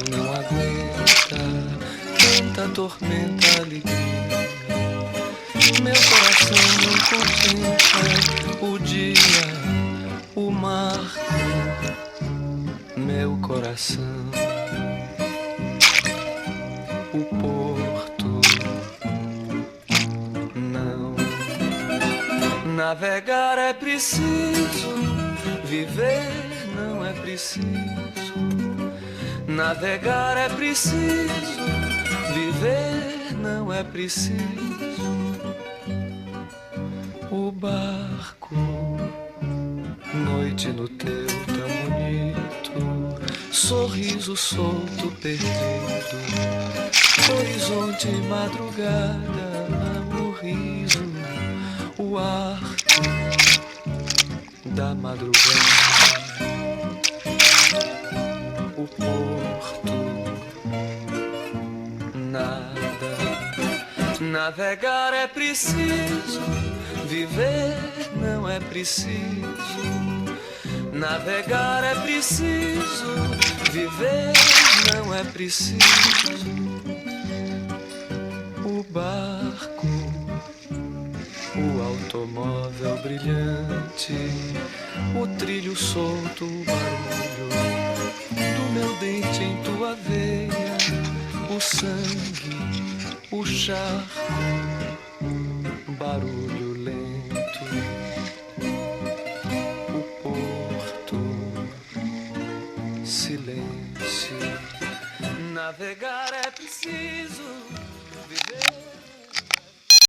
Não aguenta tanta tormenta, alegria. Meu coração não contempla o dia, o marco. Meu coração, o porto. Não, navegar é preciso, viver não é preciso. Navegar é preciso, viver não é preciso. O barco, noite no teu tão bonito, sorriso solto perdido, horizonte madrugada, o riso, o arco da madrugada. O porto, nada. Navegar é preciso, viver não é preciso. Navegar é preciso, viver não é preciso. O barco, o automóvel brilhante, o trilho solto, o barulho do meu dente em tua veia, o sangue, o charco, barulho lento, o porto, silêncio. Navegar é preciso, viver